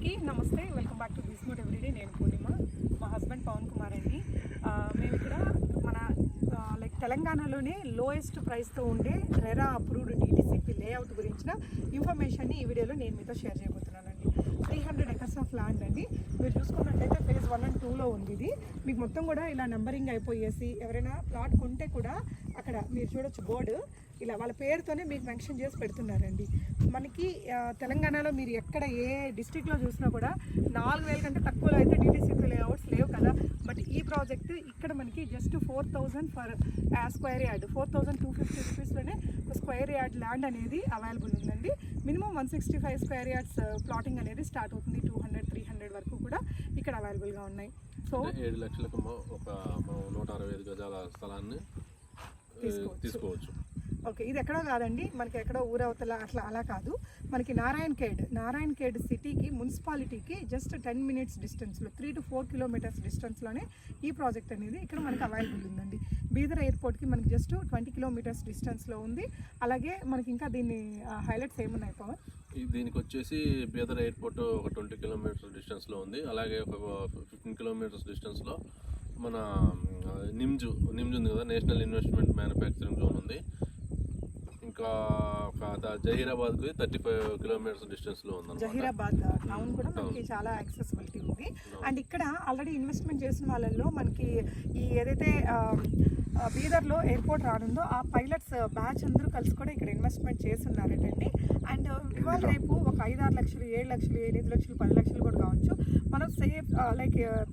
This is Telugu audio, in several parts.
అందరికీ నమస్తే. వెల్కమ్ బ్యాక్ టు బిస్మోట్ ఎవ్రీడే. నేను పూర్ణిమ, మా హస్బెండ్ పవన్ కుమార్ అండి. మేము ఇక్కడ మన తెలంగాణలోనే లోయెస్ట్ ప్రైస్తో ఉండే రెరా అప్రూవ్డ్ DTCP లేఅవుట్ గురించిన ఇన్ఫర్మేషన్ని ఈ వీడియోలో నేను మీతో షేర్ చేయబోతున్నానండి. 300 acres ఆఫ్ ల్యాండ్ అండి. మీరు చూసుకున్నట్టయితే phase 1 and 2లో ఉంది ఇది. మీకు మొత్తం కూడా ఇలా నంబరింగ్ అయిపోయేసి ఎవరైనా ప్లాట్ కొంటే కూడా అక్కడ మీరు చూడొచ్చు బోర్డు ఇలా వాళ్ళ పేరుతోనే మీకు మెన్షన్ చేసి పెడుతున్నారండి. మనకి తెలంగాణలో మీరు ఎక్కడ ఏ డిస్ట్రిక్ట్లో చూసినా కూడా 4,000 కంటే తక్కువలో అయితే DTCP లేఅవుట్స్ లేవు కదా. బట్ ఈ ప్రాజెక్ట్ ఇక్కడ మనకి జస్ట్ 4,000 ఫర్ స్క్వేర్ యార్డ్, 4,250 రూపీస్లోనే స్క్వేర్ యార్డ్ ల్యాండ్ అనేది అవైలబుల్ ఉందండి. మినిమం 165 స్క్వేర్ యార్డ్స్ ప్లాటింగ్ అనేది స్టార్ట్ అవుతుంది. 200-300 వరకు కూడా ఇక్కడ అవైలబుల్గా ఉన్నాయి. సో 7 లక్షలకు ఒక 165 గజాల స్థలాన్ని తీసుకోవచ్చు. ఓకే, ఇది ఎక్కడో కాదండి, మనకి ఎక్కడో ఊరవతల అలా కాదు. మనకి నారాయణ్ ఖేడ్ సిటీకి, మున్సిపాలిటీకి జస్ట్ 10 minutes డిస్టెన్స్లో, 3 to 4 kilometers డిస్టెన్స్లోనే ఈ ప్రాజెక్ట్ అనేది ఇక్కడ మనకి అవైలబుల్ ఉందండి. బీదర్ ఎయిర్పోర్ట్కి మనకి జస్ట్ 20 kilometers డిస్టెన్స్లో ఉంది. అలాగే మనకి ఇంకా దీన్ని హైలైట్స్ ఏమున్నాయి పవన్? దీనికి వచ్చేసి బీదర్ ఎయిర్పోర్ట్ ఒక 20 kilometers డిస్టెన్స్లో ఉంది. అలాగే ఒక 15 kilometers డిస్టెన్స్లో మన నిమ్జు ఉంది కదా, నేషనల్ ఇన్వెస్ట్మెంట్ మ్యానుఫ్యాక్చరింగ్ జోన్ ఉంది. ఇంకా జహీరాబాద్కి 35 kilometers డిస్టెన్స్లో ఉంది. జహీరాబాద్ టౌన్ కూడా మనకి చాలా యాక్సెసిబిలిటీ ఉంది. అండ్ ఇక్కడ ఆల్రెడీ ఇన్వెస్ట్మెంట్ చేసిన వాళ్ళల్లో మనకి ఈ ఏదైతే బీదర్లో ఎయిర్పోర్ట్ రానుందో ఆ పైలట్స్ బ్యాచ్ అందరూ కలిసి కూడా ఇక్కడ ఇన్వెస్ట్మెంట్ చేస్తున్నారటండి. అండ్ ఇవాళ రేపు ఒక 5-6 లక్షలు, 7 లక్షలు, 8 లక్షలు, 10 లక్షలు కూడా కావచ్చు. మనం సేఫ్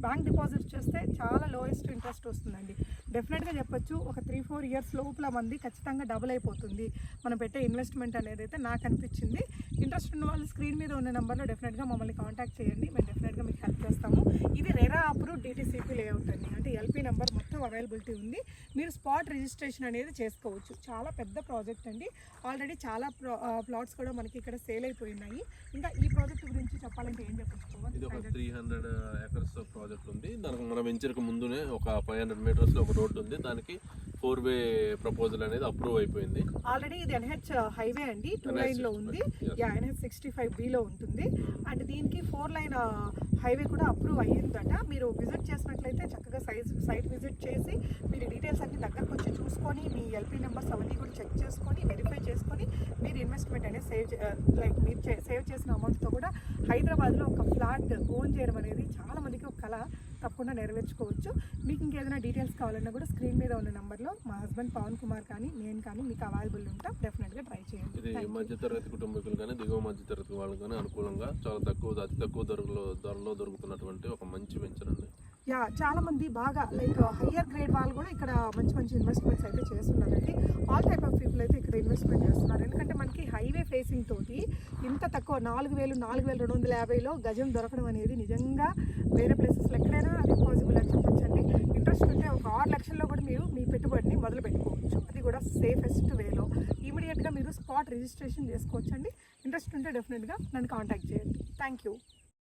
బ్యాంక్ డిపాజిట్ చేస్తే చాలా లోయెస్ట్ ఇంట్రెస్ట్ వస్తుందండి. డెఫినెట్గా చెప్పొచ్చు, ఒక 3-4 years లోపల మంది ఖచ్చితంగా డబుల్ అయిపోతుంది మనం పెట్టే ఇన్వెస్ట్మెంట్ అనేది అయితే నాకు అనిపించింది. ఇంట్రెస్ట్ ఉన్న వాళ్ళు స్క్రీన్ మీద ఉన్న నెంబర్లో డెఫినెట్గా మమ్మల్ని కాంటాక్ట్ చేయండి. మేము డెఫినెట్గా మీకు హెల్ప్ చేస్తాము. ఇది రెరా అప్రూవ్డ్ DTCP లేఅవుట్ అండి. అంటే LP నెంబర్ మొత్తం అవైలబిలిటీ ఉంది. మీరు స్పాట్ రిజిస్ట్రేషన్ అనేది చేసుకోవచ్చు. చాలా పెద్ద ప్రాజెక్ట్ అండి. ఆల్రెడీ చాలా ప్లాట్స్ కూడా మనకి ఇక్కడ సేల్ అయిపోయినాయి. ఇంకా ఈ ప్రాజెక్ట్ గురించి చెప్పాలంటే ఏం చెప్పచ్చు? ఇది ఒక 300 acres ప్రాజెక్ట్ ఉంది. దానికి మన వెంచర్కి ముందునే ఒక 500 meters ఒక రోడ్డు ఉంది. దానికి 4-way ప్రపోజల్ అనేది అప్రూవ్ అయిపోయింది. ఆల్రెడీ ఇది NH హైవే అండి, 2 lane లో ఉంది. NH 65B ఉంటుంది. అండ్ దీనికి 4 lane హైవే కూడా అప్రూవ్ అయ్యిందట. మీరు విజిట్ చేసినట్లయితే చక్కగా సైట్ విజిట్ చేసి మీరు డీటెయిల్స్ అన్ని దగ్గరకు వచ్చి చూసుకొని మీ LP నెంబర్స్ అవన్నీ కూడా చెక్ చేసుకొని వెరిఫై చేసుకొని మీరు ఇన్వెస్ట్మెంట్ అనేది సేవ్ చేసిన అమౌంట్తో కూడా హైదరాబాద్లో ఒక ఫ్లాట్ ఓన్ చేయడం అనేది చాలా మందికి ఒక కళ. తప్పకుండా నెరవేర్చుకోవచ్చు. మీకు ఇంకేదైనా డీటెయిల్స్ కావాలన్నా కూడా స్క్రీన్ మీద ఉన్న నెంబర్లో మా హస్బెండ్ పవన్ కుమార్ కానీ నేను కానీ మీకు అవైలబుల్ ఉంటాం. డెఫినెట్గా ట్రై చేయండి. ఇది మధ్యతరగతి కుటుంబీకులు కానీ దిగువ మధ్యతరగతి వాళ్ళు కానీ అనుకూలంగా చాలా అతి తక్కువ ధరలో దొరుకుతున్నటువంటి ఒక మంచి వెంచర్ అండి. చాలా మంది బాగా హయ్యర్ గ్రేడ్ వాళ్ళు కూడా ఇక్కడ మంచి ఇన్వెస్ట్మెంట్స్ అయితే చేస్తున్నారండి. ఆల్ టైప్ ఆఫ్ పీపుల్ అయితే ఇక్కడ ఇన్వెస్ట్మెంట్ చేస్తున్నారు. ఎందుకంటే మనకి హైవే ఫేసింగ్ తోటి ఇంత తక్కువ 4,250లో గజం దొరకడం అనేది నిజంగా వేరే ప్లేసెస్లో ఎక్కడైనా అది పాసిబుల్ అని చెప్పొచ్చండి. ఇంట్రెస్ట్ ఉంటే ఒక 6 లక్షల్లో కూడా మీరు మీ పెట్టుబడిని మొదలు పెట్టుకోవచ్చు. అది కూడా సేఫెస్ట్ వేలో ఇమీడియట్గా మీరు స్పాట్ రిజిస్ట్రేషన్ చేసుకోవచ్చండి. ఇంట్రెస్ట్ ఉంటే డెఫినెట్గా నన్ను కాంటాక్ట్ చేయండి. Thank you.